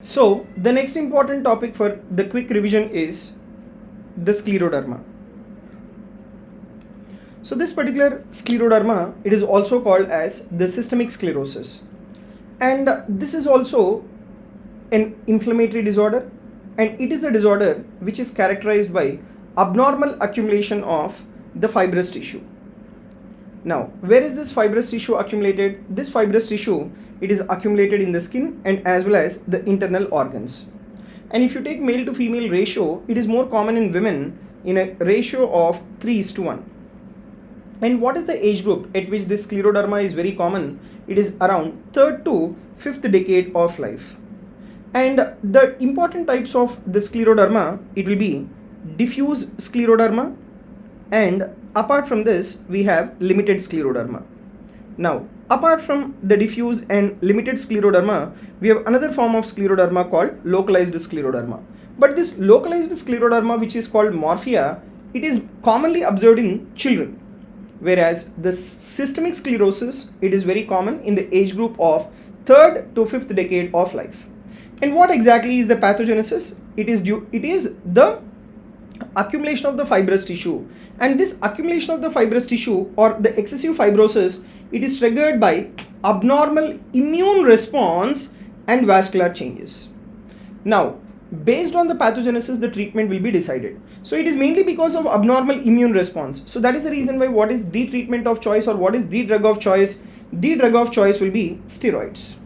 So the next important topic for the quick revision is the scleroderma. So this particular scleroderma, it is also called as the systemic sclerosis, and this is also an inflammatory disorder, and it is a disorder which is characterized by abnormal accumulation of the fibrous tissue. Now, where is this fibrous tissue accumulated? This fibrous tissue, it is accumulated in the skin and as well as the internal organs. And if you take male to female ratio, it is more common in women in a ratio of 3:1. And what is the age group at which this scleroderma is very common? It is around 3rd to 5th decade of life. And the important types of the scleroderma, it will be diffuse scleroderma, and apart from this we have limited scleroderma. Now, apart from the diffuse and limited scleroderma, we have another form of scleroderma called localized scleroderma. But this localized scleroderma, which is called morphia, it is commonly observed in children, whereas the systemic sclerosis, it is very common in the age group of 3rd to 5th decade of life. And what exactly is the pathogenesis? It is the accumulation of the fibrous tissue, and this accumulation of the fibrous tissue or the excessive fibrosis, it is triggered by abnormal immune response and vascular changes. Now, based on the pathogenesis, the treatment will be decided. So it is mainly because of abnormal immune response. So that is the reason why what is the treatment of choice or what is the drug of choice? The drug of choice will be steroids,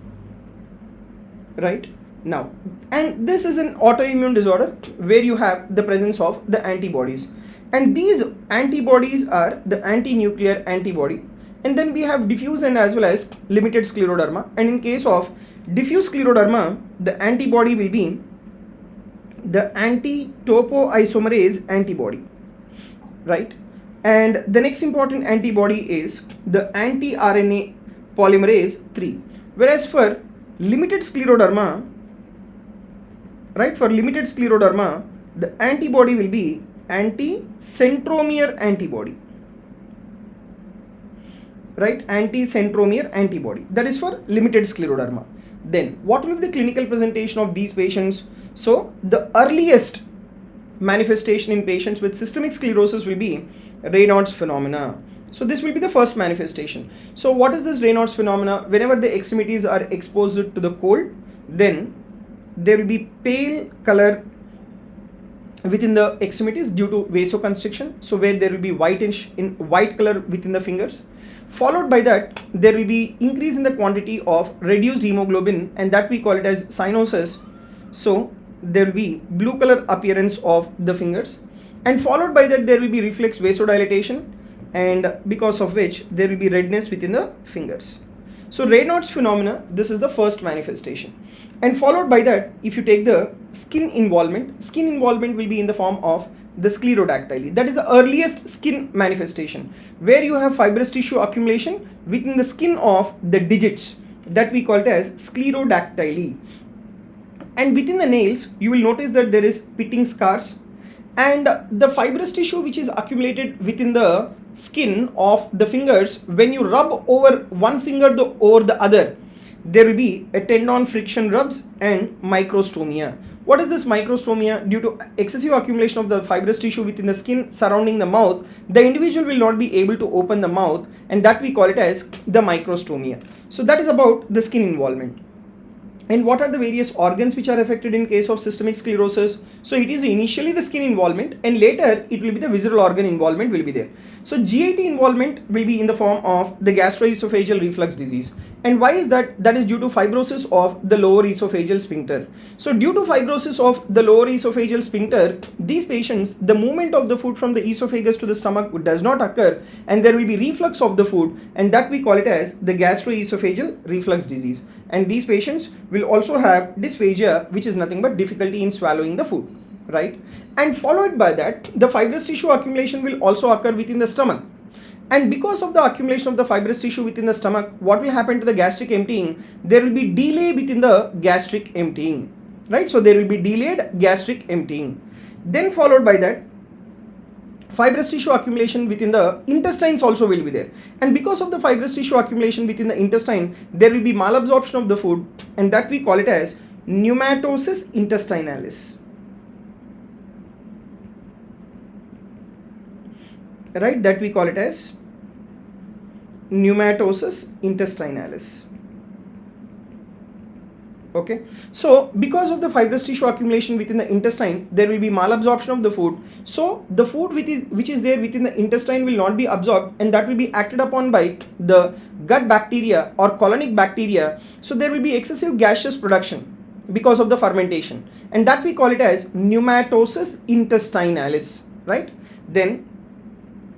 right? Now, and this is an autoimmune disorder where you have the presence of the antibodies, and these antibodies are the anti-nuclear antibody. And then we have diffuse and as well as limited scleroderma, and in case of diffuse scleroderma, the antibody will be the anti-topoisomerase antibody, right? And the next important antibody is the anti-RNA polymerase 3. Whereas for limited scleroderma, right, for limited scleroderma, the antibody will be anti-centromere antibody, right? Anti-centromere antibody. That is for limited scleroderma. Then what will be the clinical presentation of these patients? So the earliest manifestation in patients with systemic sclerosis will be Raynaud's phenomena. So this will be the first manifestation. So what is this Raynaud's phenomena? Whenever the extremities are exposed to the cold, then there will be pale color within the extremities due to vasoconstriction. So where there will be white color within the fingers. Followed by that, there will be increase in the quantity of reduced hemoglobin, and that we call it as cyanosis. So there will be blue color appearance of the fingers, and followed by that there will be reflex vasodilatation, and because of which there will be redness within the fingers. So Raynaud's phenomena, this is the first manifestation. And followed by that, if you take the skin involvement will be in the form of the sclerodactyly. That is the earliest skin manifestation, where you have fibrous tissue accumulation within the skin of the digits, that we call it as sclerodactyly. And within the nails, you will notice that there is pitting scars, and the fibrous tissue which is accumulated within the skin of the fingers, when you rub over one finger over the other, there will be a tendon friction rubs and microstomia. What is this microstomia? Due to excessive accumulation of the fibrous tissue within the skin surrounding the mouth, the individual will not be able to open the mouth, and that we call it as the microstomia. So that is about the skin involvement. And what are the various organs which are affected in case of systemic sclerosis? So it is initially the skin involvement, and later it will be the visceral organ involvement will be there. So GIT involvement will be in the form of the gastroesophageal reflux disease. And why is that? That is due to fibrosis of the lower esophageal sphincter. So due to fibrosis of the lower esophageal sphincter, these patients, the movement of the food from the esophagus to the stomach does not occur, and there will be reflux of the food, and that we call it as the gastroesophageal reflux disease. And these patients will also have dysphagia, which is nothing but difficulty in swallowing the food, right? And followed by that, the fibrous tissue accumulation will also occur within the stomach. And because of the accumulation of the fibrous tissue within the stomach, what will happen to the gastric emptying? There will be delay within the gastric emptying, right? So there will be delayed gastric emptying. Then followed by that, fibrous tissue accumulation within the intestines also will be there, and because of the fibrous tissue accumulation within the intestine, there will be malabsorption of the food, and that we call it as pneumatosis intestinalis. Right, that we call it as pneumatosis intestinalis. Okay, so because of the fibrous tissue accumulation within the intestine, there will be malabsorption of the food. So the food which is there within the intestine will not be absorbed, and that will be acted upon by the gut bacteria or colonic bacteria. So there will be excessive gaseous production because of the fermentation, and that we call it as pneumatosis intestinalis, right? Then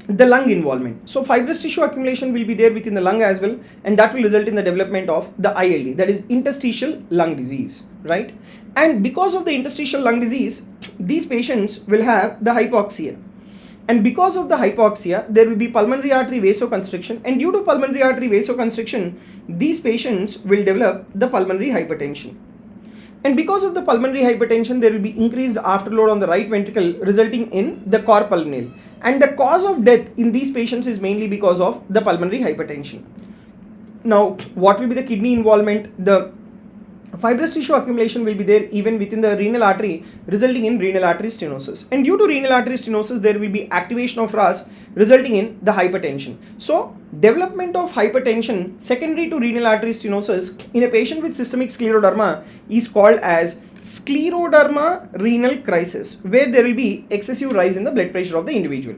the lung involvement. So fibrous tissue accumulation will be there within the lung as well, and that will result in the development of the ILD, that is interstitial lung disease, right? And because of the interstitial lung disease, these patients will have the hypoxia. And because of the hypoxia, there will be pulmonary artery vasoconstriction, and due to pulmonary artery vasoconstriction, these patients will develop the pulmonary hypertension. And because of the pulmonary hypertension, there will be increased afterload on the right ventricle, resulting in the cor pulmonale. And the cause of death in these patients is mainly because of the pulmonary hypertension. Now, what will be the kidney involvement? The fibrous tissue accumulation will be there even within the renal artery, resulting in renal artery stenosis. And due to renal artery stenosis, there will be activation of RAS, resulting in the hypertension. So, development of hypertension secondary to renal artery stenosis in a patient with systemic scleroderma is called as scleroderma renal crisis, where there will be excessive rise in the blood pressure of the individual.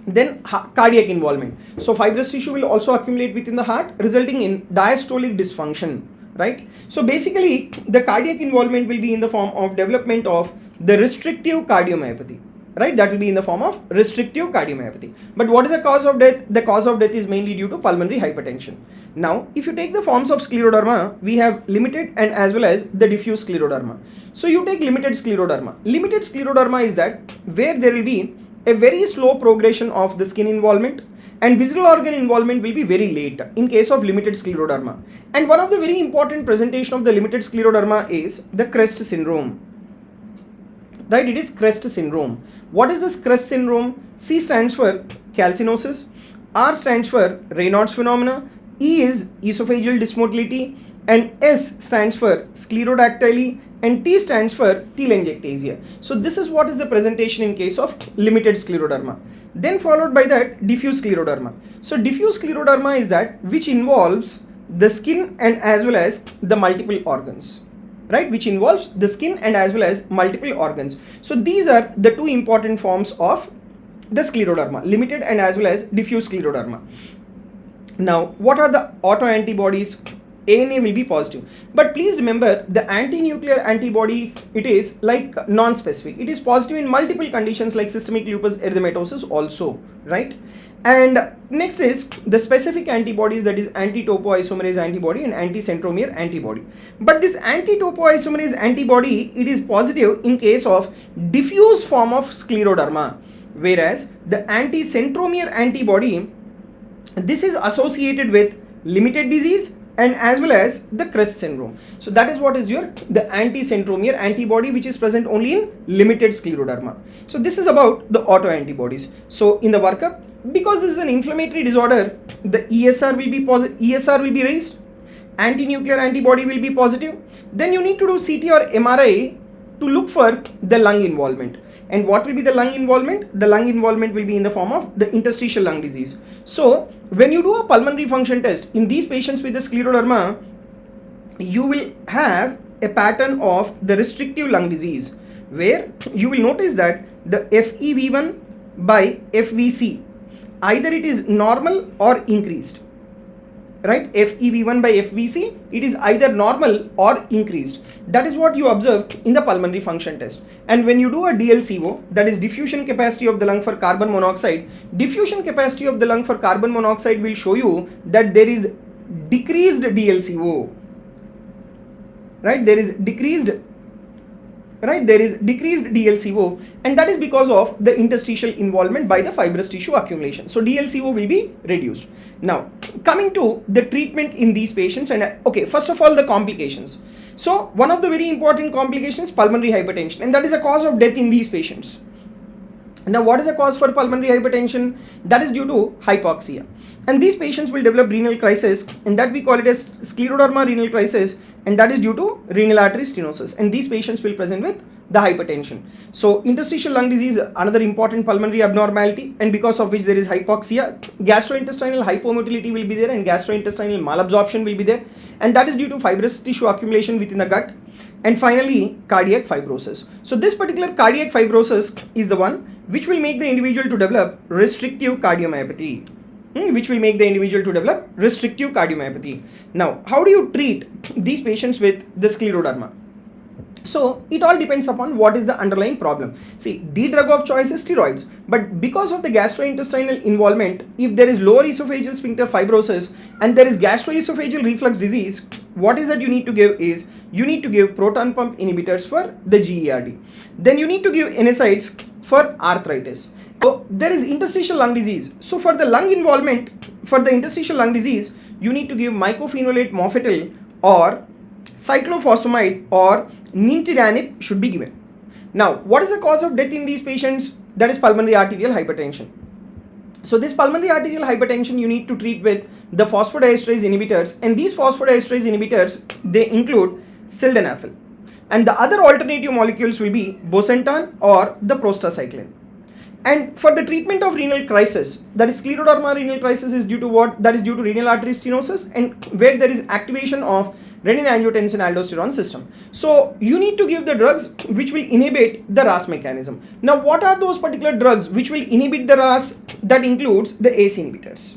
Then cardiac involvement. So fibrous tissue will also accumulate within the heart, resulting in diastolic dysfunction, right? So basically the cardiac involvement will be in the form of development of the restrictive cardiomyopathy, right? That will be in the form of restrictive cardiomyopathy. But what is the cause of death? The cause of death is mainly due to pulmonary hypertension. Now, if you take the forms of scleroderma, we have limited and as well as the diffuse scleroderma. So you take limited scleroderma. Limited scleroderma is that where there will be a very slow progression of the skin involvement, and visceral organ involvement will be very late in case of limited scleroderma. And one of the very important presentation of the limited scleroderma is the CREST syndrome. Right, it is CREST syndrome. What is this CREST syndrome? C stands for calcinosis, R stands for Raynaud's phenomena, E is esophageal dysmotility, and S stands for sclerodactyly, and T stands for telangiectasia. So this is what is the presentation in case of limited scleroderma. Then followed by that diffuse scleroderma. So diffuse scleroderma is that which involves the skin and as well as the multiple organs, right? Which involves the skin and as well as multiple organs. So these are the two important forms of the scleroderma, limited and as well as diffuse scleroderma. Now, what are the autoantibodies? ANA will be positive, but please remember the anti-nuclear antibody, it is like non-specific. It is positive in multiple conditions like systemic lupus erythematosus also, right? And next is the specific antibodies, that is anti-topoisomerase antibody and anti-centromere antibody. But this anti-topoisomerase antibody, it is positive in case of diffuse form of scleroderma, whereas the anti-centromere antibody, this is associated with limited disease and as well as the CREST syndrome. So that is what is the anti-centromere antibody, which is present only in limited scleroderma. So this is about the autoantibodies. So in the workup, because this is an inflammatory disorder, the ESR will be positive, ESR will be raised, anti-nuclear antibody will be positive. Then you need to do CT or MRI to look for the lung involvement. And what will be the lung involvement? The lung involvement will be in the form of the interstitial lung disease. So when you do a pulmonary function test in these patients with the scleroderma, you will have a pattern of the restrictive lung disease, where you will notice that the FEV1 by FVC, either it is normal or increased, right? FEV1 by FVC, it is either normal or increased. That is what you observe in the pulmonary function test. And when you do a DLCO, that is diffusion capacity of the lung for carbon monoxide, diffusion capacity of the lung for carbon monoxide will show you that there is decreased DLCO, right? There is decreased DLCO, and that is because of the interstitial involvement by the fibrous tissue accumulation. So DLCO will be reduced. Now coming to the treatment in these patients, and okay, first of all the complications. So one of the very important complications, pulmonary hypertension, and that is a cause of death in these patients. Now what is the cause for pulmonary hypertension? That is due to hypoxia, and these patients will develop renal crisis, and that we call it as scleroderma renal crisis, and that is due to renal artery stenosis, and these patients will present with the hypertension. So interstitial lung disease, another important pulmonary abnormality, and because of which there is hypoxia. Gastrointestinal hypomotility will be there, and gastrointestinal malabsorption will be there, and that is due to fibrous tissue accumulation within the gut. And finally, cardiac fibrosis. So this particular cardiac fibrosis is the one which will make the individual to develop restrictive cardiomyopathy. Which will make the individual to develop restrictive cardiomyopathy. Now, how do you treat these patients with the scleroderma? So it all depends upon what is the underlying problem. See, the drug of choice is steroids, but because of the gastrointestinal involvement, if there is lower esophageal sphincter fibrosis and there is gastroesophageal reflux disease, what is that you need to give is, you need to give proton pump inhibitors for the GERD. Then you need to give NSAIDs for arthritis. So there is interstitial lung disease. So for the lung involvement, for the interstitial lung disease, you need to give mycophenolate mofetil or cyclophosphamide or nintedanib should be given. Now, what is the cause of death in these patients? That is pulmonary arterial hypertension. So this pulmonary arterial hypertension you need to treat with the phosphodiesterase inhibitors, and these phosphodiesterase inhibitors, they include sildenafil, and the other alternative molecules will be bosentan or the prostacyclin. And for the treatment of renal crisis, that is scleroderma renal crisis is due to what? That is due to renal artery stenosis, and where there is activation of renin-angiotensin-aldosterone system. So you need to give the drugs which will inhibit the RAS mechanism. Now, what are those particular drugs which will inhibit the RAS? That includes the ACE inhibitors.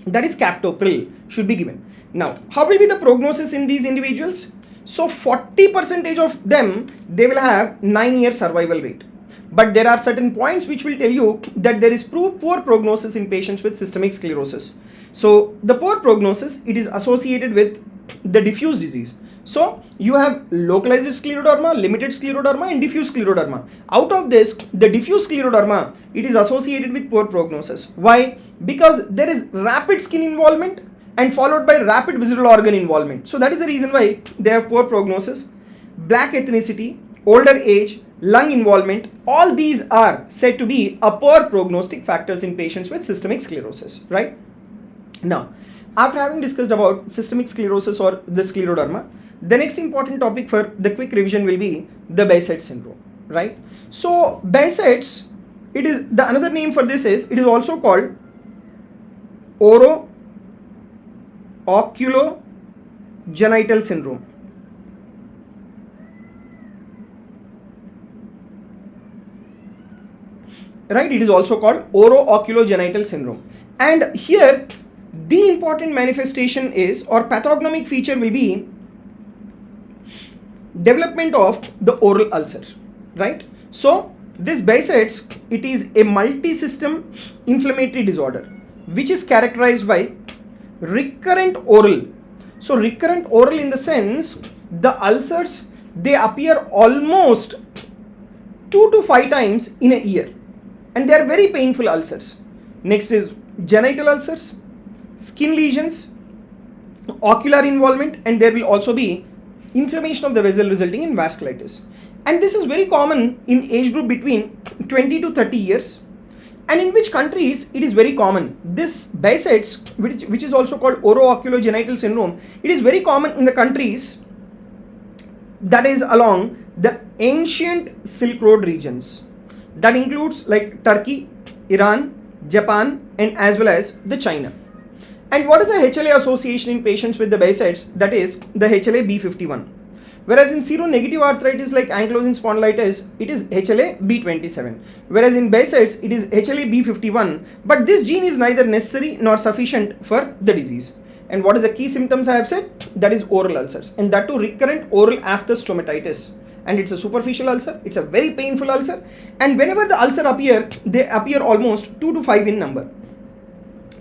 That is captopril should be given. Now, how will be the prognosis in these individuals? So 40% of them, they will have 9-year survival rate. But there are certain points which will tell you that there is poor prognosis in patients with systemic sclerosis. So the poor prognosis, it is associated with the diffuse disease. So you have localized scleroderma, limited scleroderma, and diffuse scleroderma. Out of this, the diffuse scleroderma, it is associated with poor prognosis. Why? Because there is rapid skin involvement and followed by rapid visceral organ involvement. So that is the reason why they have poor prognosis. Black ethnicity, older age, lung involvement, all these are said to be a poor prognostic factors in patients with systemic sclerosis, right? Now, after having discussed about systemic sclerosis or the scleroderma, the next important topic for the quick revision will be the Behçet syndrome, right? So Behçet's, it is the another name for this is, it is also called oro-oculogenital syndrome. Right, it is also called oro-oculogenital syndrome. And here the important manifestation is, or pathognomic feature will be development of the oral ulcer, right? So this Behçet's, it is a multi-system inflammatory disorder which is characterized by recurrent oral. So recurrent oral in the sense the ulcers, they appear almost 2 to 5 times in a year, and they are very painful ulcers. Next is genital ulcers, skin lesions, ocular involvement, and there will also be inflammation of the vessel resulting in vasculitis. And this is very common in age group between 20 to 30 years. And in which countries it is very common? This Behçet's, which is also called oro-oculogenital syndrome, it is very common in the countries that is along the ancient Silk Road regions. That includes like Turkey, Iran, Japan, and as well as the China. And what is the HLA association in patients with the Behçet's? That is the HLA-B51. Whereas in seronegative arthritis like ankylosing spondylitis, it is HLA-B27. Whereas in Behçet's, it is HLA-B51. But this gene is neither necessary nor sufficient for the disease. And what is the key symptoms I have said? That is oral ulcers, and that too recurrent oral after stomatitis. And it's a superficial ulcer, it's a very painful ulcer, and whenever the ulcer appear, they appear almost 2 to 5 in number.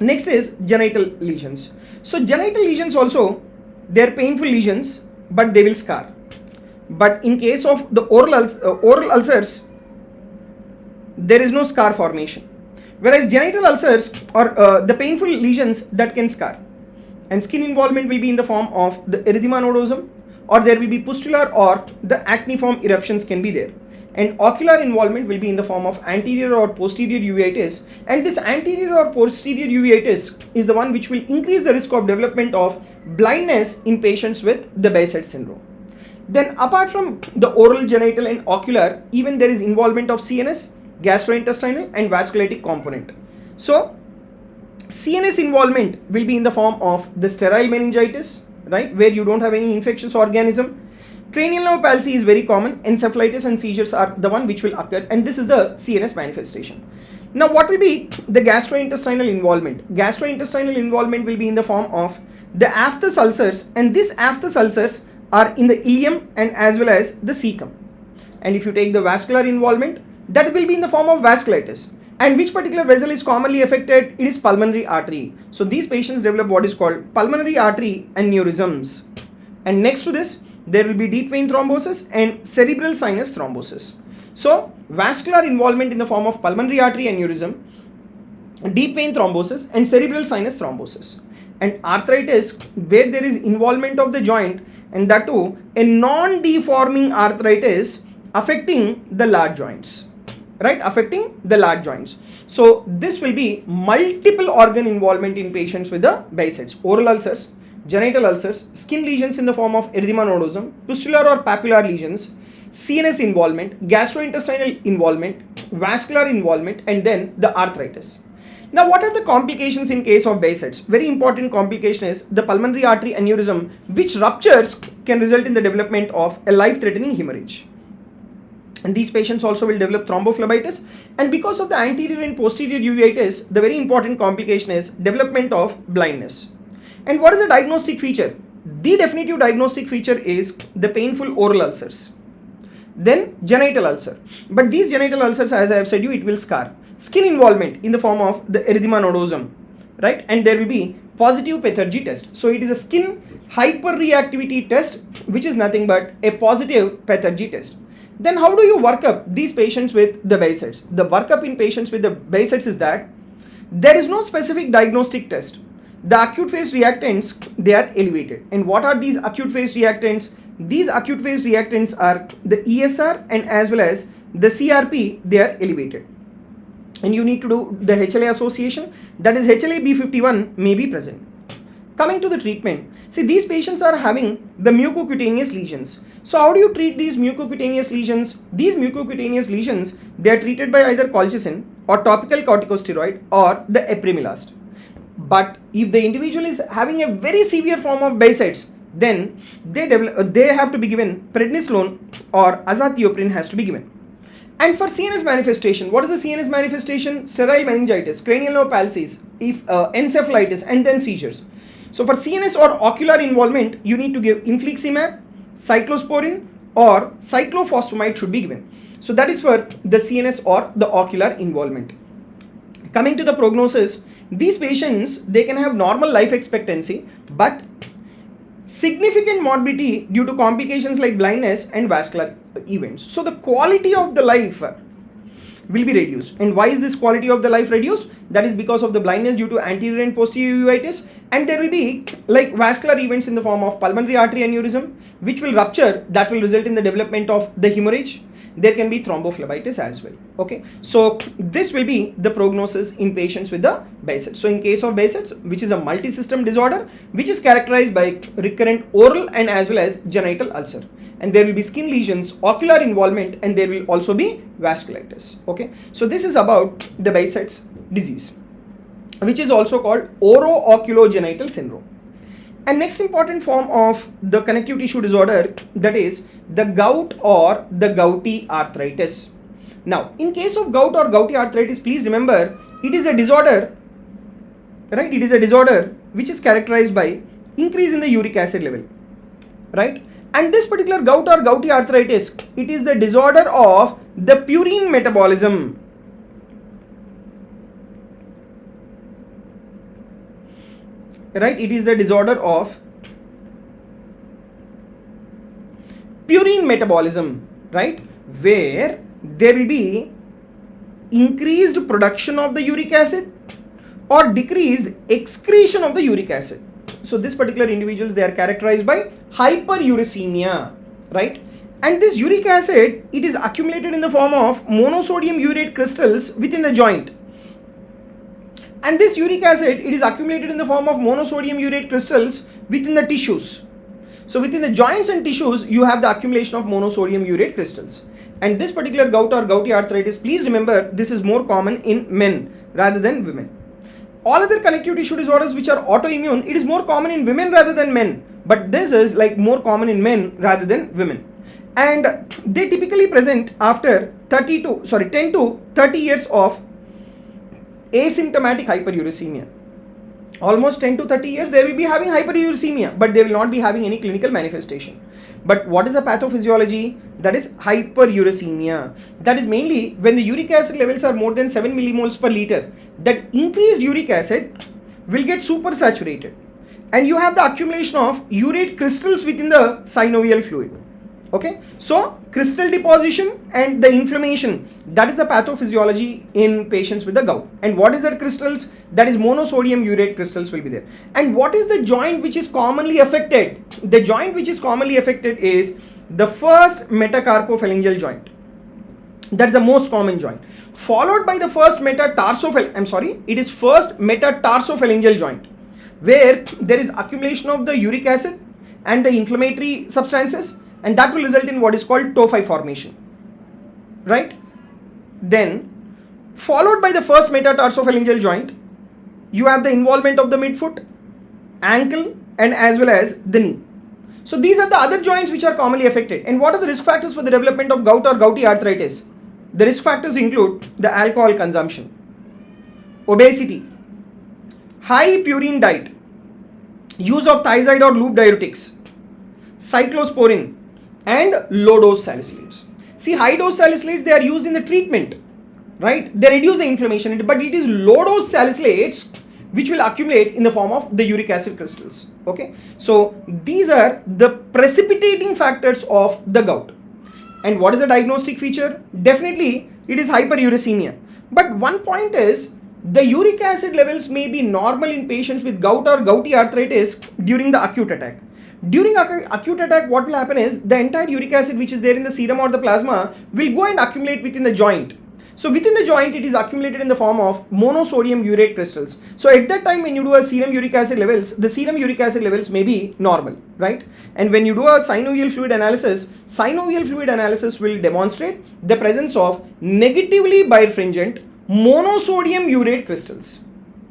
Next is genital lesions. So genital lesions also, they are painful lesions, but they will scar. But in case of the oral ulcers, there is no scar formation. Whereas genital ulcers or the painful lesions that can scar. And skin involvement will be in the form of the erythema nodosum, or there will be pustular or the acneiform eruptions can be there. And ocular involvement will be in the form of anterior or posterior uveitis, and this anterior or posterior uveitis is the one which will increase the risk of development of blindness in patients with the Behçet syndrome. Then apart from the oral, genital and ocular, even there is involvement of CNS, gastrointestinal and vasculitic component. So CNS involvement will be in the form of the sterile meningitis, right, where you don't have any infectious organism. Cranial nerve palsy is very common. Encephalitis and seizures are the one which will occur, and this is the CNS manifestation. Now what will be the gastrointestinal involvement? Gastrointestinal involvement will be in the form of the aphthous ulcers, and these aphthous ulcers are in the ileum and as well as the cecum. And if you take the vascular involvement, that will be in the form of vasculitis. And which particular vessel is commonly affected? It is pulmonary artery. So these patients develop what is called pulmonary artery aneurysms. And next to this, there will be deep vein thrombosis and cerebral sinus thrombosis. So vascular involvement in the form of pulmonary artery aneurysm, deep vein thrombosis and cerebral sinus thrombosis. And arthritis, where there is involvement of the joint, and that too a non-deforming arthritis affecting the large joints, right, affecting the large joints. So this will be multiple organ involvement in patients with the Behçet's: oral ulcers, genital ulcers, skin lesions in the form of erythema nodosum, pustular or papillar lesions, CNS involvement, gastrointestinal involvement, vascular involvement, and then the arthritis. Now what are the complications in case of Behçet's? Very important complication is the pulmonary artery aneurysm, which ruptures can result in the development of a life-threatening hemorrhage. And these patients also will develop thrombophlebitis, and because of the anterior and posterior uveitis, the very important complication is development of blindness. And what is the diagnostic feature? The definitive diagnostic feature is the painful oral ulcers. Then genital ulcer. But these genital ulcers, as I have said you, it will scar. Skin involvement in the form of the erythema nodosum, right? And there will be positive pathergy test. So it is a skin hyperreactivity test, which is nothing but a positive pathergy test. Then how do you work up these patients with the Behçet's? The workup in patients with the Behçet's is that there is no specific diagnostic test. The acute phase reactants, they are elevated. And what are these acute phase reactants? These acute phase reactants are the ESR and as well as the CRP, they are elevated. And you need to do the HLA association, that is HLA-B51 may be present. Coming to the treatment, see, these patients are having the mucocutaneous lesions. So how do you treat these mucocutaneous lesions? These mucocutaneous lesions, they are treated by either colchicine or topical corticosteroid or the apremilast. But if the individual is having a very severe form of Behçet's, then they have to be given prednisolone or azathioprine has to be given. And for CNS manifestation, what is the CNS manifestation? Sterile meningitis, cranial nerve palsies, encephalitis, and then seizures. So for CNS or ocular involvement, you need to give infliximab, cyclosporin, or cyclophosphamide should be given. So that is for the CNS or the ocular involvement. Coming to the prognosis, these patients, they can have normal life expectancy, but significant morbidity due to complications like blindness and vascular events. So the quality of the life will be reduced. And why is this quality of the life reduced? That is because of the blindness due to anterior and posterior uveitis, and there will be like vascular events in the form of pulmonary artery aneurysm, which will rupture, that will result in the development of the hemorrhage. There can be thrombophlebitis as well. Okay, so this will be the prognosis in patients with the Behçet's. So in case of Behçet's, which is a multi-system disorder, which is characterized by recurrent oral and as well as genital ulcer, and there will be skin lesions, ocular involvement, and there will also be vasculitis. Okay, so this is about the Behçet's disease, which is also called oro-oculogenital syndrome. And next important form of the connective tissue disorder, that is the gout or the gouty arthritis. Now, in case of gout or gouty arthritis, please remember, it is a disorder, right? It is a disorder which is characterized by increase in the uric acid level, right? And this particular gout or gouty arthritis, it is the disorder of the purine metabolism. Right, it is the disorder of purine metabolism, right, where there will be increased production of the uric acid or decreased excretion of the uric acid. So this particular individuals, they are characterized by hyperuricemia, right? And this uric acid, it is accumulated in the form of monosodium urate crystals within the joint. And this uric acid, it is accumulated in the form of monosodium urate crystals within the tissues. So within the joints and tissues, you have the accumulation of monosodium urate crystals. And this particular gout or gouty arthritis, please remember, this is more common in men rather than women. All other connective tissue disorders which are autoimmune, it is more common in women rather than men. But this is like more common in men rather than women. And they typically present after 10 to 30 years of asymptomatic hyperuricemia. Almost 10 to 30 years, they will be having hyperuricemia, but they will not be having any clinical manifestation. But what is the pathophysiology? That is hyperuricemia. That is mainly when the uric acid levels are more than 7 millimoles per liter. That increased uric acid will get supersaturated. And you have the accumulation of urate crystals within the synovial fluid. Okay, so crystal deposition and the inflammation, that is the pathophysiology in patients with the gout. And what is that crystals? That is monosodium urate crystals will be there. And what is the joint which is commonly affected? The joint which is commonly affected is the first metacarpophalangeal joint. That's the most common joint. Followed by the first metatarsophalangeal joint, where there is accumulation of the uric acid and the inflammatory substances, and that will result in what is called tophi formation, right? Then followed by the first metatarsophalangeal joint, you have the involvement of the midfoot, ankle, and as well as the knee. So these are the other joints which are commonly affected. And what are the risk factors for the development of gout or gouty arthritis? The risk factors include the alcohol consumption, obesity, high purine diet, use of thiazide or loop diuretics, cyclosporin, and low dose salicylates. See, high dose salicylates, they are used in the treatment, right? They reduce the inflammation, but it is low dose salicylates which will accumulate in the form of the uric acid crystals. Okay, so these are the precipitating factors of the gout. And what is the diagnostic feature? Definitely it is hyperuricemia. But one point is, the uric acid levels may be normal in patients with gout or gouty arthritis during the acute attack. During acute attack, what will happen is the entire uric acid which is there in the serum or the plasma will go and accumulate within the joint. So within the joint, it is accumulated in the form of monosodium urate crystals. So at that time, when you do a serum uric acid levels, the serum uric acid levels may be normal, right? And when you do a synovial fluid analysis will demonstrate the presence of negatively birefringent monosodium urate crystals,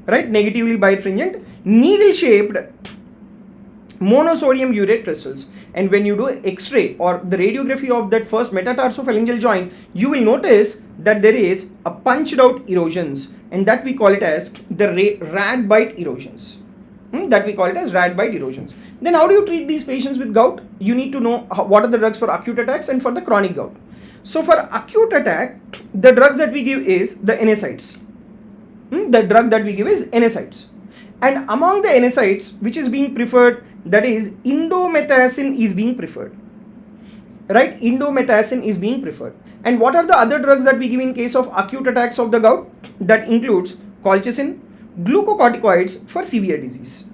right? Negatively birefringent, needle-shaped monosodium urate crystals. And when you do X-ray or the radiography of that first metatarsophalangeal joint, you will notice that there is a punched out erosions, and that we call it as the rat bite erosions. Then how do you treat these patients with gout? You need to know what are the drugs for acute attacks and for the chronic gout. So for acute attack, the drugs that we give is the NSAIDs. The drug that we give is NSAIDs. And among the NSAIDs which is being preferred, that is indomethacin is being preferred, right? Indomethacin is being preferred. And what are the other drugs that we give in case of acute attacks of the gout? That includes colchicine, glucocorticoids for severe disease.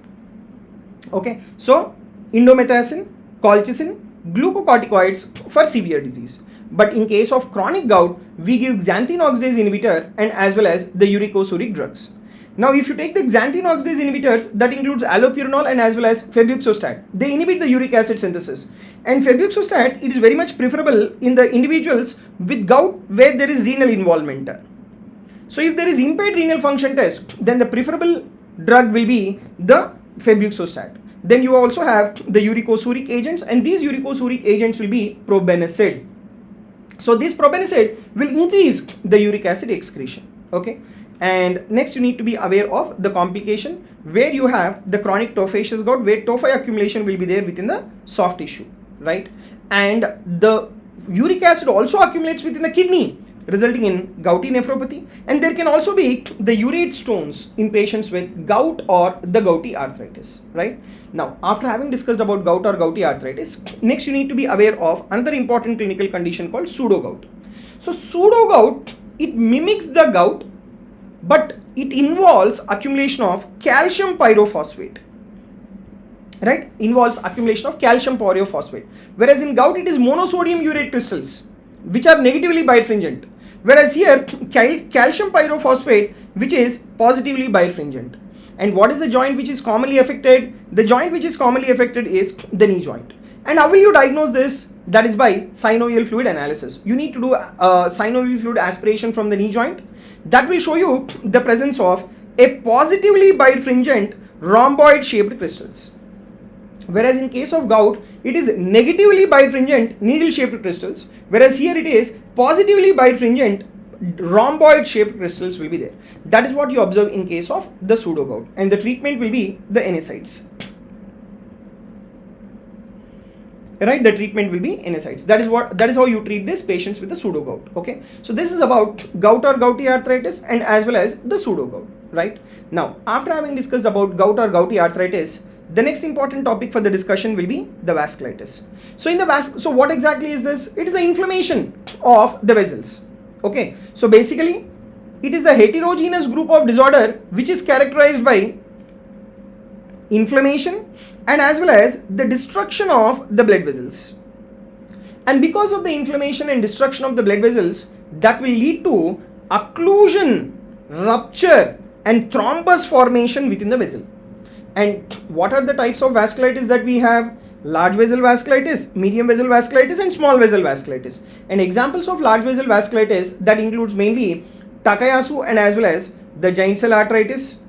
Okay, so indomethacin, colchicine, glucocorticoids for severe disease. But in case of chronic gout, we give xanthine oxidase inhibitor and as well as the uricosuric drugs. Now, if you take the xanthine oxidase inhibitors, that includes allopurinol and as well as febuxostat. They inhibit the uric acid synthesis. And febuxostat, it is very much preferable in the individuals with gout where there is renal involvement. So, if there is impaired renal function test, then the preferable drug will be the febuxostat. Then you also have the uricosuric agents, and these uricosuric agents will be probenecid. So, this probenecid will increase the uric acid excretion. Okay. And next you need to be aware of the complication where you have the chronic tophaceous gout, where tophi accumulation will be there within the soft tissue, right? And the uric acid also accumulates within the kidney, resulting in gouty nephropathy. And there can also be the urate stones in patients with gout or the gouty arthritis, right? Now, after having discussed about gout or gouty arthritis, next you need to be aware of another important clinical condition called pseudo-gout. So, pseudo-gout, it mimics the gout, but it involves accumulation of calcium pyrophosphate, right? Involves accumulation of calcium pyrophosphate. Whereas in gout, it is monosodium urate crystals, which are negatively birefringent. Whereas here, calcium pyrophosphate, which is positively birefringent. And what is the joint which is commonly affected? The joint which is commonly affected is the knee joint. And how will you diagnose this? That is by synovial fluid analysis. You need to do synovial fluid aspiration from the knee joint. That will show you the presence of a positively birefringent rhomboid shaped crystals. Whereas in case of gout, it is negatively birefringent needle shaped crystals, whereas here it is positively birefringent rhomboid shaped crystals will be there. That is what you observe in case of the pseudo gout, and the treatment will be the NSAIDs. Right, the treatment will be NSAIDs. That is how you treat these patients with the pseudo gout. Okay, so this is about gout or gouty arthritis and as well as the pseudo gout. Right, now after having discussed about gout or gouty arthritis, the next important topic for the discussion will be the vasculitis. So what exactly is this? It is the inflammation of the vessels. Okay, so basically it is the heterogeneous group of disorder which is characterized by inflammation and as well as the destruction of the blood vessels. And because of the inflammation and destruction of the blood vessels, that will lead to occlusion, rupture and thrombus formation within the vessel. And what are the types of vasculitis that we have? Large vessel vasculitis, medium vessel vasculitis and small vessel vasculitis. And examples of large vessel vasculitis, that includes mainly Takayasu and as well as the giant cell arthritis,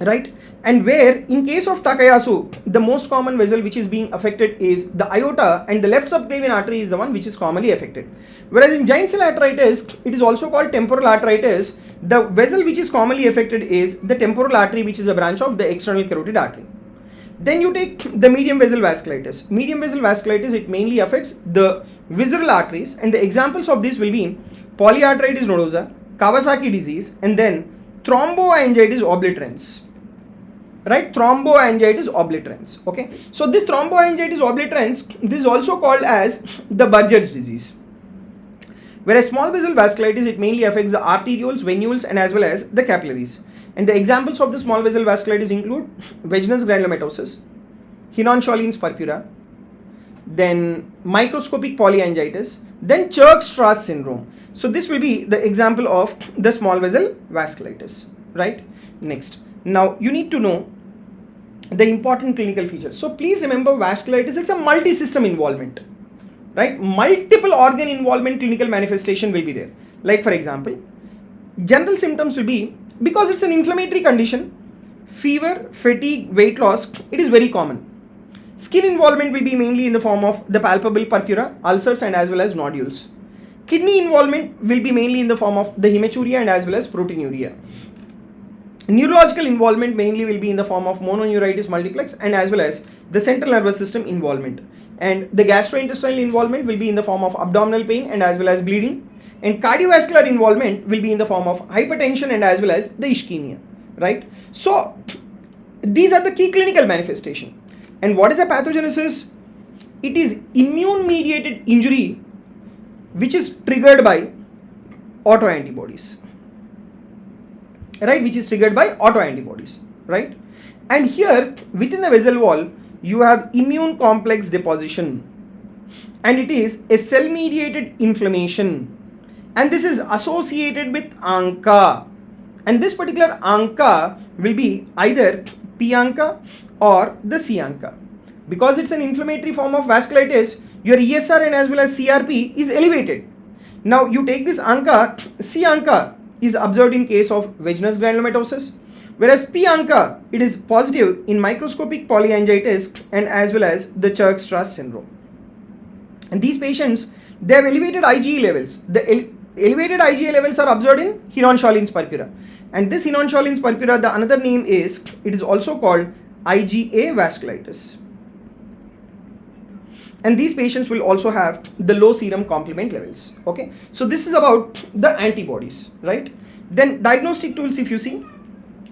right? And where in case of Takayasu, the most common vessel which is being affected is the aorta, and the left subclavian artery is the one which is commonly affected. Whereas in giant cell arthritis, it is also called temporal arthritis. The vessel which is commonly affected is the temporal artery, which is a branch of the external carotid artery. Then you take the medium vessel vasculitis. Medium vessel vasculitis, it mainly affects the visceral arteries, and the examples of this will be polyarthritis nodosa, Kawasaki disease, and then thromboangiitis obliterans. Right, thromboangiitis obliterans. Okay, so this thromboangiitis obliterans, this is also called as the Buerger's disease. Whereas small vessel vasculitis, it mainly affects the arterioles, venules and as well as the capillaries. And the examples of the small vessel vasculitis include Wegener's granulomatosis, 𝐒𝐻𝐼𝐴 purpura, then microscopic polyangiitis, then 𝗔𝐼𝐻-Strass syndrome. So this will be the example of the small vessel vasculitis. Right, next. Now you need to know the important clinical features. So please remember, vasculitis, it's a multi-system involvement, right? Multiple organ involvement clinical manifestation will be there. Like for example, general symptoms will be, because it's an inflammatory condition, fever, fatigue, weight loss, it is very common. Skin involvement will be mainly in the form of the palpable purpura, ulcers and as well as nodules. Kidney involvement will be mainly in the form of the hematuria and as well as proteinuria. Neurological involvement mainly will be in the form of mononeuritis multiplex and as well as the central nervous system involvement. And the gastrointestinal involvement will be in the form of abdominal pain and as well as bleeding. And cardiovascular involvement will be in the form of hypertension and as well as the ischemia. Right? So these are the key clinical manifestation. And what is the pathogenesis? It is immune mediated injury which is triggered by autoantibodies. Right, which is triggered by autoantibodies, right? And here within the vessel wall you have immune complex deposition, and it is a cell mediated inflammation, and this is associated with ANCA, and this particular ANCA will be either P ANCA or the C ANCA. Because it's an inflammatory form of vasculitis, your ESR and as well as CRP is elevated. Now you take this ANCA, C ANCA is observed in case of Wegener's granulomatosis, whereas P ANCA, it is positive in microscopic polyangiitis and as well as the 𝗔𝐻𝐻-Strass syndrome. And these patients, they have elevated IgE levels. The elevated IgE levels are observed in 𝐒𝐻𝐼𝐴 purpura, and this 𝐒𝐻𝐼𝐴 purpura, the another name is, it is also called IgA vasculitis. And these patients will also have the low serum complement levels. Okay, so this is about the antibodies, right? Then diagnostic tools, if you see,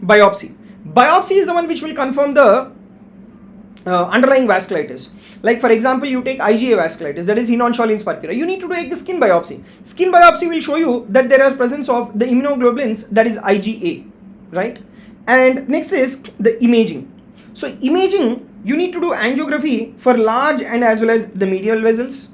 biopsy. Biopsy is the one which will confirm the underlying vasculitis. Like for example, you take IgA vasculitis, that is 𝐒𝐻𝐼𝐴 purpura. You need to take the skin biopsy. Skin biopsy will show you that there are presence of the immunoglobulins, that is IgA, right? And next is the imaging. So imaging, you need to do angiography for large and as well as the medial vessels,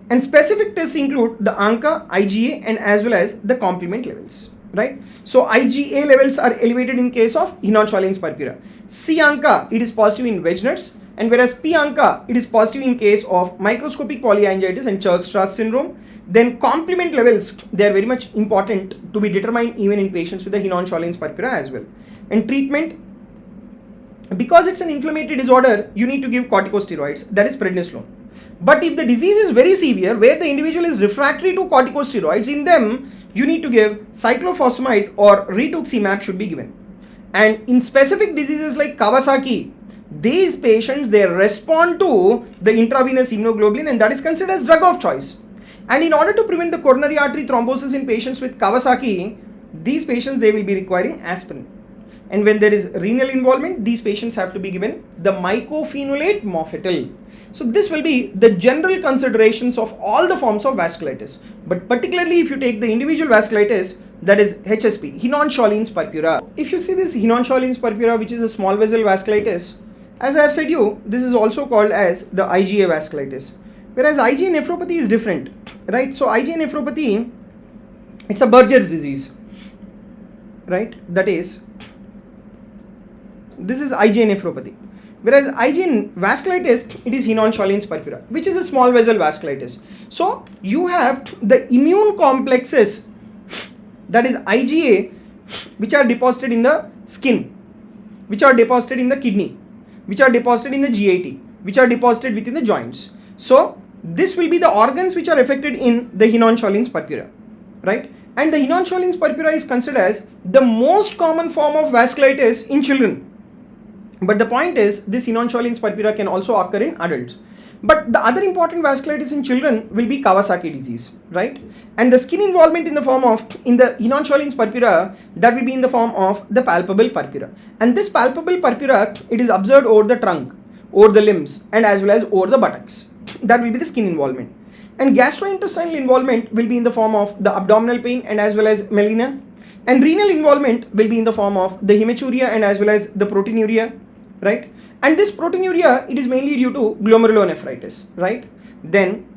and specific tests include the ANCA, IgA and as well as the complement levels, right? So IgA levels are elevated in case of 𝐒𝐻𝐻𝐿ins purpura. 𝐶-ANCA, it is positive in Wegener's, and whereas 𝑃-ANCA, it is positive in case of microscopic polyangiitis and 𝗠𝐼𝐴 syndrome. Then complement levels, they are very much important to be determined even in patients with the 𝐒𝐻𝐻𝐿ins purpura as well. And treatment, because it's an inflammatory disorder, you need to give corticosteroids, that is prednisolone. But if the disease is very severe, where the individual is refractory to corticosteroids, in them you need to give cyclophosphamide or rituximab should be given. And in specific diseases like Kawasaki, these patients, they respond to the intravenous immunoglobulin, and that is considered as drug of choice. And in order to prevent the coronary artery thrombosis in patients with Kawasaki, these patients, they will be requiring aspirin. And when there is renal involvement, these patients have to be given the mycophenolate mofetil. So this will be the general considerations of all the forms of vasculitis. But particularly if you take the individual vasculitis, that is HSP, 𝐒𝐻𝐻𝐿ins purpura. If you see this 𝐒𝐻𝐻𝐿ins purpura, which is a small vessel vasculitis, as I have said you, this is also called as the IgA vasculitis. Whereas IgA nephropathy is different, right? So IgA nephropathy, it's a Berger's disease, right? That is, this is IgA nephropathy. Whereas IgA vasculitis, it is 𝐒𝐻𝐻𝐿ins purpura, which is a small vessel vasculitis. So you have the immune complexes, that is IgA, which are deposited in the skin, which are deposited in the kidney, which are deposited in the GIT, which are deposited within the joints. So this will be the organs which are affected in the 𝐒𝐻𝐻𝐿ins purpura, right? And the 𝐒𝐻𝐻𝐿ins purpura is considered as the most common form of vasculitis in children. But the point is, this 𝐒𝐻𝐻𝐿ins purpura can also occur in adults. But the other important vasculitis in children will be Kawasaki disease, right? And the skin involvement in the form of, in the 𝐒𝐻𝐻𝐿ins purpura, that will be in the form of the palpable purpura. And this palpable purpura, it is observed over the trunk, over the limbs, and as well as over the buttocks. That will be the skin involvement. And gastrointestinal involvement will be in the form of the abdominal pain and as well as melena. And renal involvement will be in the form of the hematuria and as well as the proteinuria, right? And this proteinuria, it is mainly due to glomerulonephritis, right? Then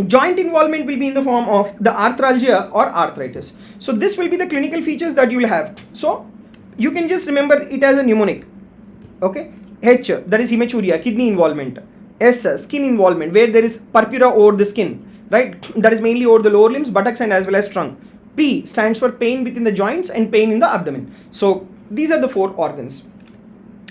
joint involvement will be in the form of the arthralgia or arthritis. So this will be the clinical features that you will have. So you can just remember it as a mnemonic, okay? H, that is hematuria, kidney involvement. S, skin involvement, where there is purpura over the skin, right? That is mainly over the lower limbs, buttocks and as well as trunk. P stands for pain within the joints and pain in the abdomen. So these are the 4 organs.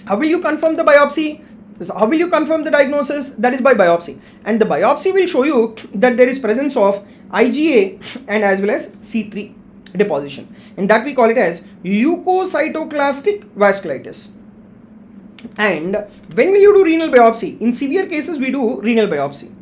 How will you confirm the biopsy? How will you confirm the diagnosis? That is by biopsy. And the biopsy will show you that there is presence of IgA and as well as C3 deposition. And that we call it as leukocytoclastic vasculitis. And when will you do renal biopsy? In severe cases, we do renal biopsy.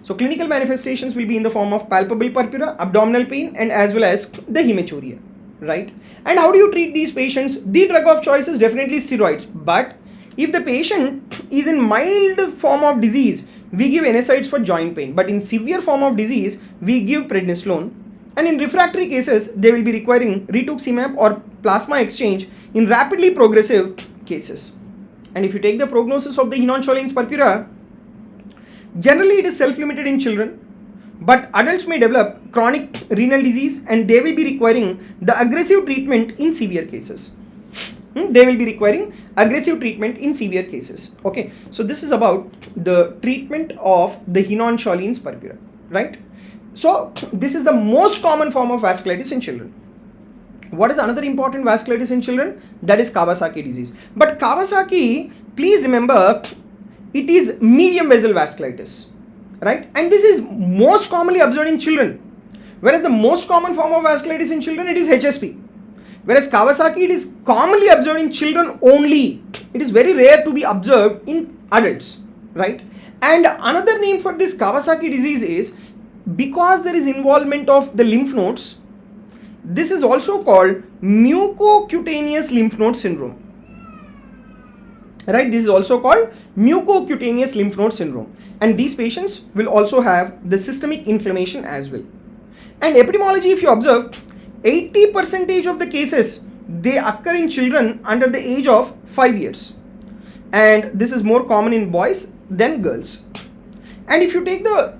So clinical manifestations will be in the form of palpable purpura, abdominal pain, and as well as the hematuria, right? And how do you treat these patients? The drug of choice is definitely steroids. But if the patient is in mild form of disease, we give NSAIDs for joint pain. But in severe form of disease, we give prednisolone. And in refractory cases, they will be requiring rituximab or plasma exchange in rapidly progressive cases. And if you take the prognosis of the 𝐒𝐻𝐻𝐿ins purpura, generally it is self-limited in children, but adults may develop chronic renal disease and they will be requiring the aggressive treatment in severe cases. They will be requiring aggressive treatment in severe cases. Okay, so this is about the treatment of the 𝐒𝐻𝐻𝐿ins purpura, right? So this is the most common form of vasculitis in children. What is another important vasculitis in children? That is Kawasaki disease. But Kawasaki, please remember, it is medium vessel vasculitis, right? And this is most commonly observed in children. Whereas the most common form of vasculitis in children, it is HSP. Whereas Kawasaki, it is commonly observed in children only. It is very rare to be observed in adults, right? And another name for this Kawasaki disease is, because there is involvement of the lymph nodes, this is also called mucocutaneous lymph node syndrome, right? This is also called mucocutaneous lymph node syndrome. And these patients will also have the systemic inflammation as well. And epidemiology, if you observe, 80% of the cases, they occur in children under the age of 5 years. And this is more common in boys than girls. And if you take the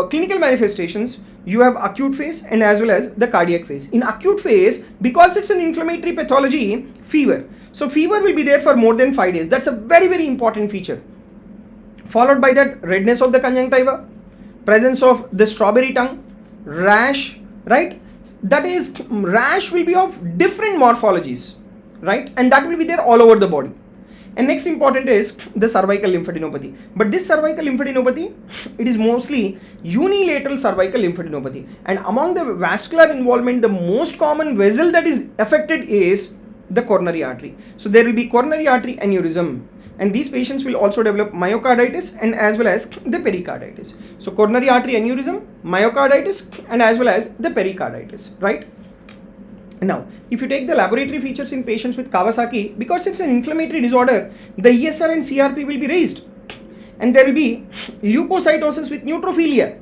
clinical manifestations, you have acute phase and as well as the cardiac phase. In acute phase, because it's an inflammatory pathology, fever. So fever will be there for more than 5 days. That's a very, very important feature. Followed by that, redness of the conjunctiva, presence of the strawberry tongue, rash, right? That is, rash will be of different morphologies, right? And that will be there all over the body. And next important is the cervical lymphadenopathy. But this cervical lymphadenopathy, it is mostly unilateral cervical lymphadenopathy. And among the vascular involvement, the most common vessel that is affected is the coronary artery. So there will be coronary artery aneurysm. And these patients will also develop myocarditis and as well as the pericarditis. So coronary artery aneurysm, myocarditis and as well as the pericarditis, right? Now, if you take the laboratory features in patients with Kawasaki, because it's an inflammatory disorder, the ESR and CRP will be raised. And there will be leukocytosis with neutrophilia.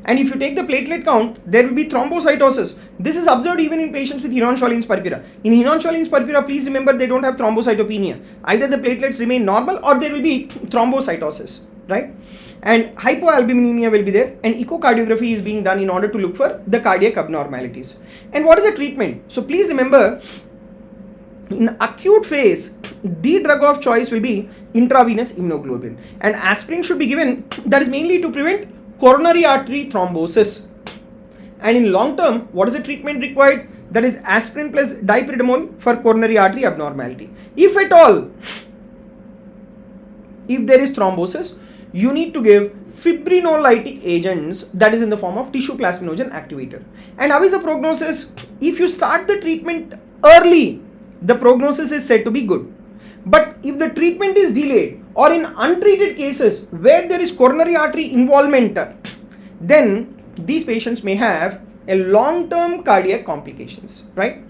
And if you take the platelet count, there will be thrombocytosis. This is observed even in patients with Ehlers-Danlos purpura. In Ehlers-Danlos purpura, please remember they don't have thrombocytopenia. Either the platelets remain normal or there will be thrombocytosis, right? And hypoalbuminemia will be there, and echocardiography is being done in order to look for the cardiac abnormalities. And what is the treatment? So please remember, in acute phase, the drug of choice will be intravenous immunoglobulin, and aspirin should be given. That is mainly to prevent coronary artery thrombosis. And in long term, what is the treatment required? That is aspirin plus dipyridamole for coronary artery abnormality. If at all, if there is thrombosis, you need to give fibrinolytic agents, that is in the form of tissue plasminogen activator. And how is the prognosis? If you start the treatment early, the prognosis is said to be good. But if the treatment is delayed or in untreated cases where there is coronary artery involvement, then these patients may have a long-term cardiac complications, right?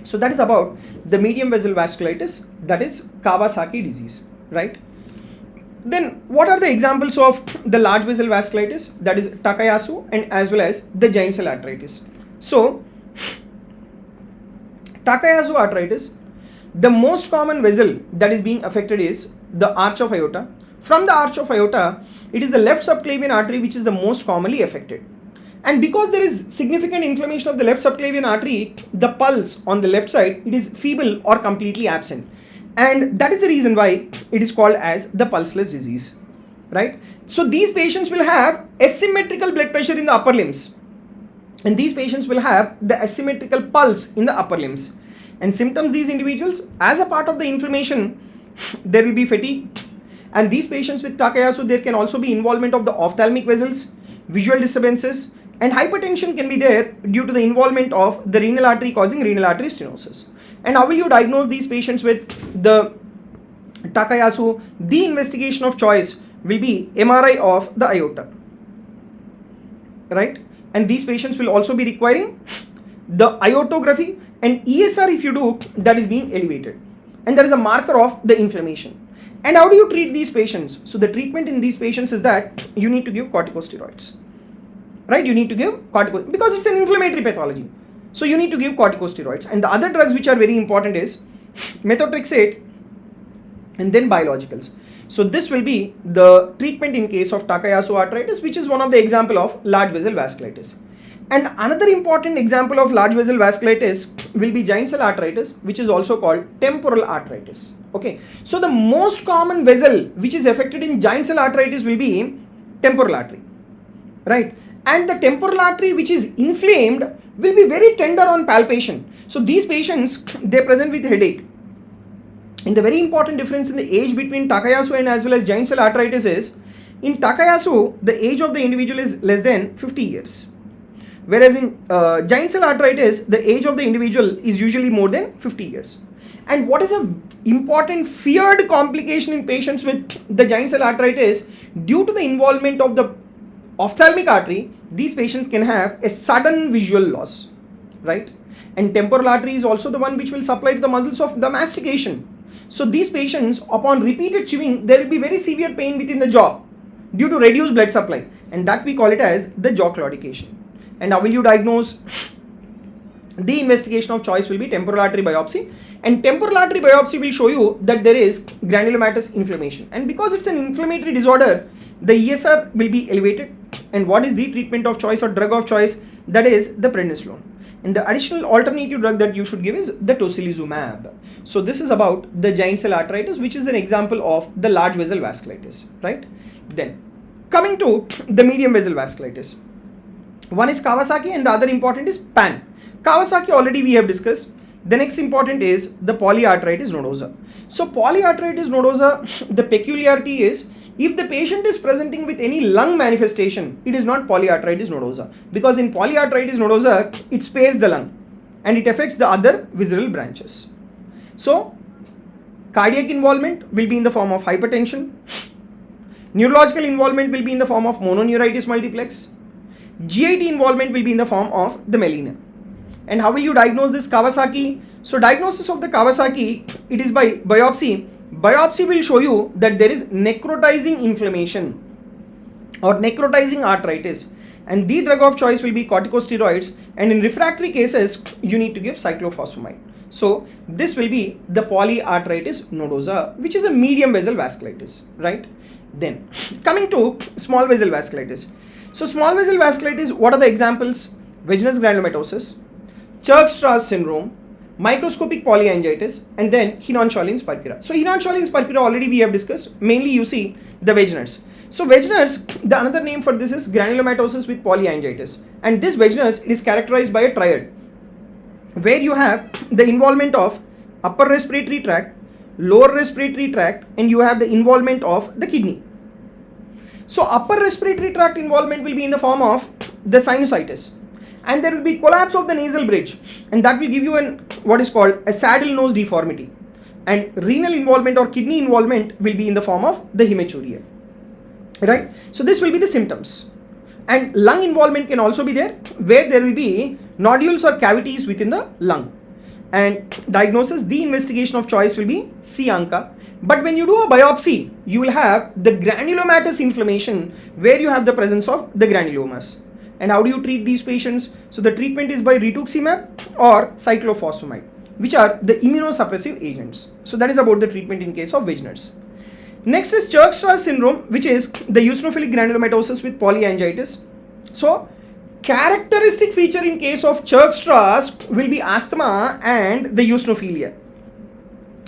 So that is about the medium vessel vasculitis, that is Kawasaki disease, right? Then what are the examples of the large vessel vasculitis? That is Takayasu and as well as the giant cell arthritis. So Takayasu arthritis, the most common vessel that is being affected is the arch of aorta. From the arch of aorta, it is the left subclavian artery which is the most commonly affected. And because there is significant inflammation of the left subclavian artery, the pulse on the left side, it is feeble or completely absent. And that is the reason why it is called as the pulseless disease, right? So these patients will have asymmetrical blood pressure in the upper limbs. And these patients will have the asymmetrical pulse in the upper limbs. And symptoms these individuals, as a part of the inflammation, there will be fatigue. And these patients with Takayasu, there can also be involvement of the ophthalmic vessels, visual disturbances, and hypertension can be there due to the involvement of the renal artery causing renal artery stenosis. And how will you diagnose these patients with the Takayasu? The investigation of choice will be MRI of the aorta, right? And these patients will also be requiring the aortography, and ESR, if you do, that is being elevated. And that is a marker of the inflammation. And how do you treat these patients? So the treatment in these patients is that you need to give corticosteroids, right? You need to give corticosteroids because it's an inflammatory pathology. So you need to give corticosteroids. And the other drugs which are very important is methotrexate and then biologicals. So this will be the treatment in case of Takayasu arthritis, which is one of the example of large vessel vasculitis. And another important example of large vessel vasculitis will be giant cell arthritis, which is also called temporal arthritis. Okay. So the most common vessel which is affected in giant cell arthritis will be temporal artery, right? And the temporal artery which is inflamed will be very tender on palpation. So these patients, they present with headache. And the very important difference in the age between Takayasu and as well as giant cell arthritis is, in Takayasu, the age of the individual is less than 50 years. Whereas in giant cell arthritis, the age of the individual is usually more than 50 years. And what is an important feared complication in patients with the giant cell arthritis? Due to the involvement of the ophthalmic artery, these patients can have a sudden visual loss, right? And temporal artery is also the one which will supply to the muscles of the mastication. So these patients, upon repeated chewing, there will be very severe pain within the jaw due to reduced blood supply, and that we call it as the jaw claudication. And how will you diagnose? The investigation of choice will be temporal artery biopsy, and temporal artery biopsy will show you that there is granulomatous inflammation. And because it's an inflammatory disorder, the ESR will be elevated. And what is the treatment of choice or drug of choice? That is the prednisolone. And the additional alternative drug that you should give is the tocilizumab. So this is about the giant cell arthritis, which is an example of the large vessel vasculitis, right? Then coming to the medium vessel vasculitis. One is Kawasaki and the other important is PAN. Kawasaki already we have discussed. The next important is the polyarthritis nodosa. So polyarthritis nodosa, the peculiarity is if the patient is presenting with any lung manifestation, it is not polyarthritis nodosa, because in polyarthritis nodosa, it spares the lung and it affects the other visceral branches. So cardiac involvement will be in the form of hypertension. Neurological involvement will be in the form of mononeuritis multiplex. GIT involvement will be in the form of the melena. And how will you diagnose this Kawasaki? So diagnosis of the Kawasaki, it is by biopsy. Biopsy will show you that there is necrotizing inflammation or necrotizing arthritis, and the drug of choice will be corticosteroids, and in refractory cases you need to give cyclophosphamide. So this will be the polyarthritis nodosa, which is a medium vessel vasculitis, right? Then coming to small vessel vasculitis. So small vessel vasculitis, what are the examples? Vaginous granulomatosis, 𝐒𝐻-Danlos syndrome, microscopic polyangiitis, and then 𝐒𝐮𝐻𝐬𝐴𝐻 purpura. So 𝐒𝐮𝐻𝐬𝐴𝐻 purpura already we have discussed. Mainly you see the vaginous. So vaginous, the another name for this is granulomatosis with polyangiitis, and this vaginous is characterized by a triad where you have the involvement of upper respiratory tract, lower respiratory tract, and you have the involvement of the kidney. So upper respiratory tract involvement will be in the form of the sinusitis, and there will be collapse of the nasal bridge, and that will give you what is called a saddle nose deformity. And renal involvement or kidney involvement will be in the form of the hematuria, right? So this will be the symptoms. And lung involvement can also be there, where there will be nodules or cavities within the lung. And diagnosis, the investigation of choice will be 𝐶-ANCA. But when you do a biopsy, you will have the granulomatous inflammation where you have the presence of the granulomas. And how do you treat these patients? So the treatment is by rituximab or cyclophosphamide, which are the immunosuppressive agents. So that is about the treatment in case of vaginous. Next is 𝐒𝐻-Danlos syndrome, which is the eosinophilic granulomatosis with polyangiitis. So characteristic feature in case of 𝐒𝐻-Danlos will be asthma and the eosinophilia,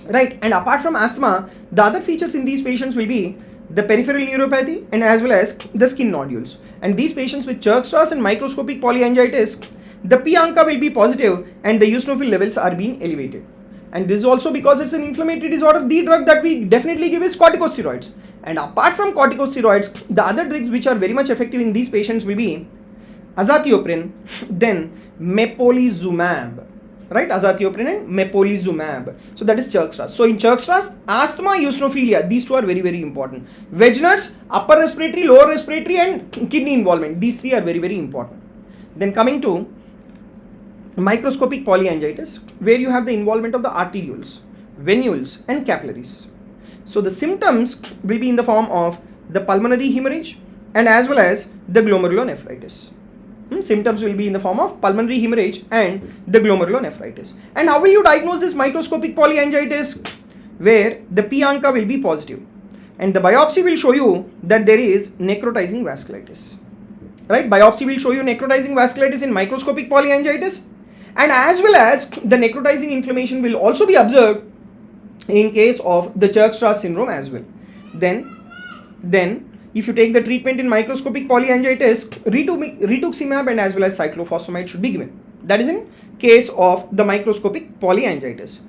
right? And apart from asthma, the other features in these patients will be the peripheral neuropathy and as well as the skin nodules. And these patients with 𝐒𝐻-Danlos and microscopic polyangiitis, the 𝐶-ANCA will be positive and the eosinophil levels are being elevated. And this is also because it's an inflammatory disorder. The drug that we definitely give is corticosteroids. And apart from corticosteroids, the other drugs which are very much effective in these patients will be azathioprine, then mepolizumab, right? Azathioprine and mepolizumab. So that is 𝐒𝐻-Danlos. So in 𝐒𝐻-Danlos, asthma, eosinophilia, these two are very, very important. Vaginous, upper respiratory, lower respiratory, and kidney involvement. These three are very, very important. Then coming to microscopic polyangiitis, where you have the involvement of the arterioles, venules, and capillaries. So the symptoms will be in the form of the pulmonary hemorrhage and as well as the glomerulonephritis. Symptoms will be in the form of pulmonary hemorrhage and the glomerulonephritis. And how will you diagnose this microscopic polyangiitis? Where the 𝐶-ANCA will be positive and the biopsy will show you that there is necrotizing vasculitis, right? Biopsy will show you necrotizing vasculitis in microscopic polyangiitis, and as well as the necrotizing inflammation will also be observed in case of the 𝐒𝐻-Danlos syndrome as well. Then if you take the treatment in microscopic polyangiitis, rituximab and as well as cyclophosphamide should be given. That is in case of the microscopic polyangiitis.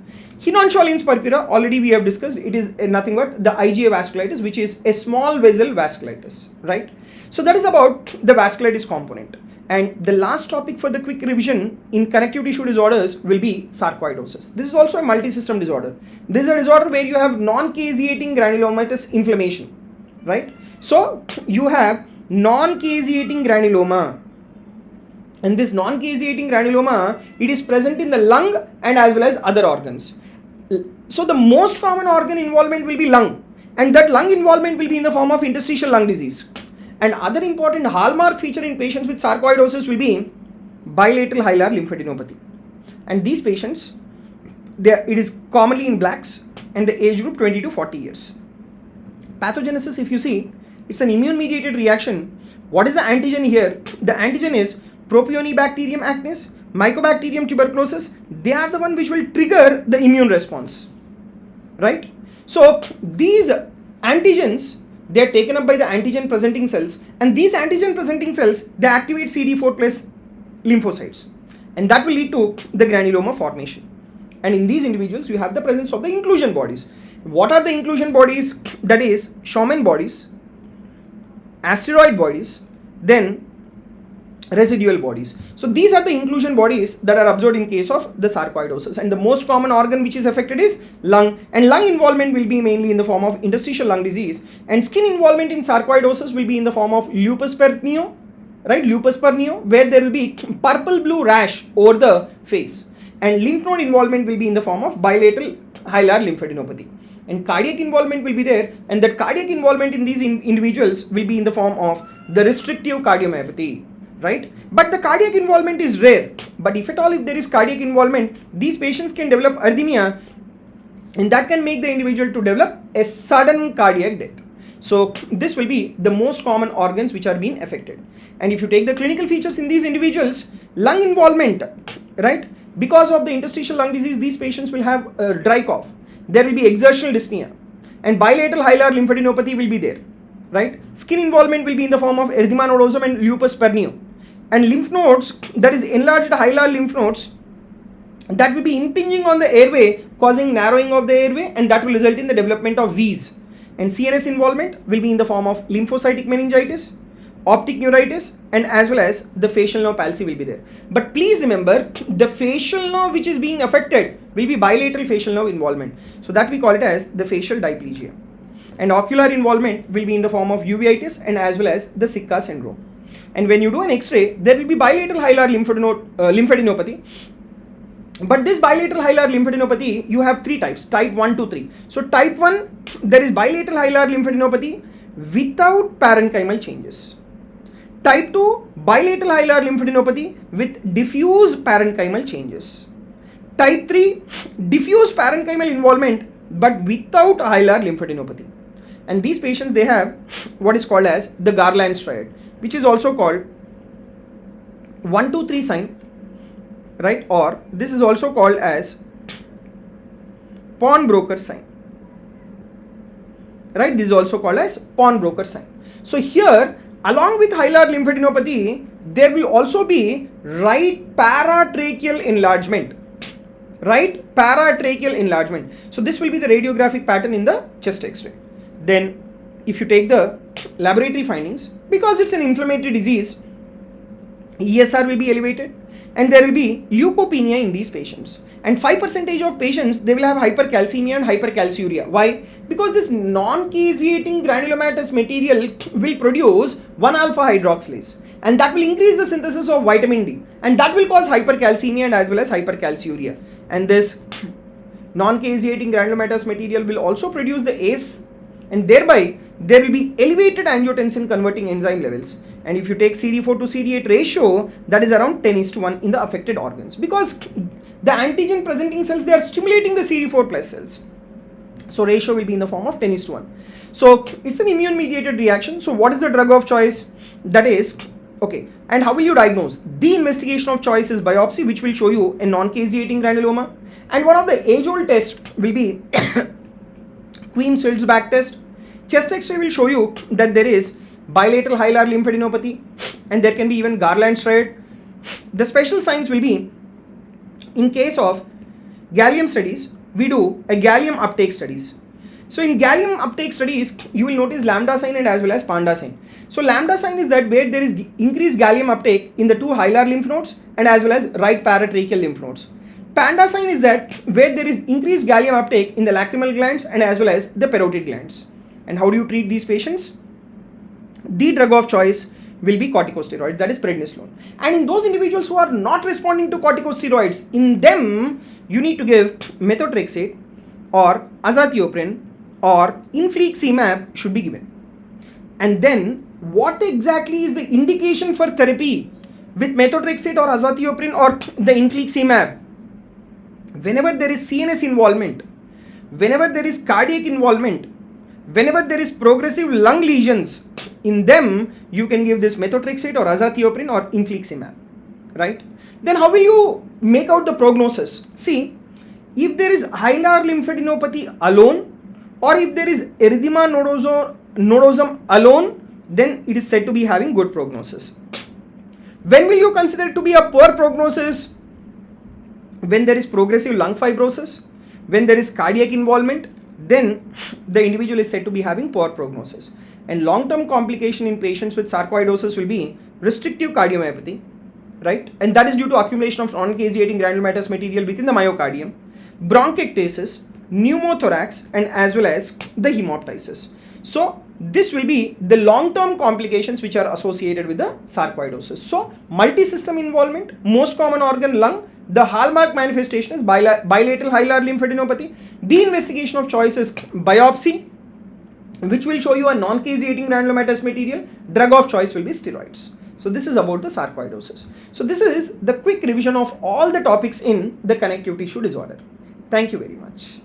𝐒𝐮𝐻𝐬𝐴𝐻 purpura, already we have discussed, it is nothing but the IgA vasculitis, which is a small vessel vasculitis, right? So that is about the vasculitis component. And the last topic for the quick revision in connective tissue disorders will be sarcoidosis. This is also a multi-system disorder. This is a disorder where you have non-caseating granulomatous inflammation, right? So you have non-caseating granuloma, and this non-caseating granuloma, it is present in the lung and as well as other organs. So the most common organ involvement will be lung, and that lung involvement will be in the form of interstitial lung disease. And other important hallmark feature in patients with sarcoidosis will be bilateral hilar lymphadenopathy. And these patients, it is commonly in blacks and the age group 20 to 40 years. Pathogenesis, if you see, It's an immune-mediated reaction. What is the antigen here? The antigen is Propionibacterium acnes, Mycobacterium tuberculosis. They are the one which will trigger the immune response, right? So these antigens, they are taken up by the antigen presenting cells, and these antigen presenting cells, they activate CD4 plus lymphocytes, and that will lead to the granuloma formation. And in these individuals, you have the presence of the inclusion bodies. What are the inclusion bodies? That is Schaumann bodies, asteroid bodies, then residual bodies. So these are the inclusion bodies that are observed in case of the sarcoidosis, and the most common organ which is affected is lung, and lung involvement will be mainly in the form of interstitial lung disease, and skin involvement in sarcoidosis will be in the form of lupus pernio, right? Lupus pernio, where there will be purple blue rash over the face, and lymph node involvement will be in the form of bilateral hilar lymphadenopathy, and cardiac involvement will be there, and that cardiac involvement in these individuals will be in the form of the restrictive cardiomyopathy, right? But the cardiac involvement is rare. But if at all, if there is cardiac involvement, these patients can develop arrhythmia, and that can make the individual to develop a sudden cardiac death. So this will be the most common organs which are being affected. And if you take the clinical features in these individuals, lung involvement, right? Because of the interstitial lung disease, these patients will have dry cough. There will be exertional dyspnea, and bilateral hilar lymphadenopathy will be there, right? Skin involvement will be in the form of erythema nodosum and lupus pernio. And lymph nodes, that is enlarged hilar lymph nodes, that will be impinging on the airway, causing narrowing of the airway, and that will result in the development of 𝗓s. And CNS involvement will be in the form of lymphocytic meningitis, optic neuritis, and as well as the facial nerve palsy will be there. But please remember, the facial nerve which is being affected will be bilateral facial nerve involvement. So that we call it as the facial diplegia. And ocular involvement will be in the form of uveitis and as well as the Sitka syndrome. And when you do an X-ray, there will be bilateral hilar lymphadenopathy. But this bilateral hilar lymphadenopathy, you have three types, type 1, 2, 3. So type 1, there is bilateral hilar lymphadenopathy without parenchymal changes. Type 2, bilateral hilar lymphadenopathy with diffuse parenchymal changes. Type 3, diffuse parenchymal involvement but without hilar lymphadenopathy. And these patients, they have what is called as the Garland's triad, which is also called 1, 2, 3 sign, right? Or this is also called as pawnbroker sign, right? This is also called as pawnbroker sign. So here, along with hilar lymphadenopathy, there will also be right paratracheal enlargement, right paratracheal enlargement. So this will be the radiographic pattern in the chest X-ray. Then if you take the laboratory findings, because it's an inflammatory disease, ESR will be elevated, and there will be leukopenia in these patients. And 5% of patients, they will have hypercalcemia and hypercalciuria. Why? Because this non-caseating granulomatous material will produce 1-alpha hydroxylase, and that will increase the synthesis of vitamin D, and that will cause hypercalcemia and as well as hypercalciuria. And this non-caseating granulomatous material will also produce the ACE, and thereby there will be elevated angiotensin converting enzyme levels. And if you take CD4 to CD8 ratio, that is around 10:1 in the affected organs, because the antigen presenting cells, they are stimulating the CD4 plus cells. So ratio will be in the form of 10:1. So it's an immune mediated reaction. So what is the drug of choice? That is, okay, and how will you diagnose? The investigation of choice is biopsy, which will show you a non-caseating granuloma. And one of the age-old tests will be 𝐒𝐮𝐬𝐫𝐞 test. Chest X-ray will show you that there is bilateral hilar lymphadenopathy, and there can be even Garland's triad. The special signs will be, in case of gallium studies, we do a gallium uptake studies. So in gallium uptake studies, you will notice lambda sign and as well as panda sign. So lambda sign is that where there is increased gallium uptake in the two hilar lymph nodes and as well as right paratracheal lymph nodes. Panda sign is that where there is increased gallium uptake in the lacrimal glands and as well as the parotid glands. And how do you treat these patients? The drug of choice will be corticosteroids, that is prednisolone. And in those individuals who are not responding to corticosteroids, in them you need to give methotrexate or azathioprine or infliximab should be given. And then what exactly is the indication for therapy with methotrexate or azathioprine or the infliximab? Whenever there is CNS involvement, whenever there is cardiac involvement, Whenever there is progressive lung lesions, in them you can give this methotrexate or azathioprine or infliximab, right? Then how will you make out the prognosis? See, if there is hilar lymphadenopathy alone, or if there is erythema nodosum alone, then it is said to be having good prognosis. When will you consider it to be a poor prognosis? When there is progressive lung fibrosis, when there is cardiac involvement, then the individual is said to be having poor prognosis. And long-term complication in patients with sarcoidosis will be restrictive cardiomyopathy, right? And that is due to accumulation of non-caseating granulomatous material within the myocardium, bronchiectasis, pneumothorax, and as well as the hemoptysis. So this will be the long-term complications which are associated with the sarcoidosis. So multi-system involvement, most common organ lung. The hallmark manifestation is bilateral hilar lymphadenopathy. The investigation of choice is biopsy, which will show you a non-caseating granulomatous material. Drug of choice will be steroids. So this is about the sarcoidosis. So this is the quick revision of all the topics in the connective tissue disorder. Thank you very much.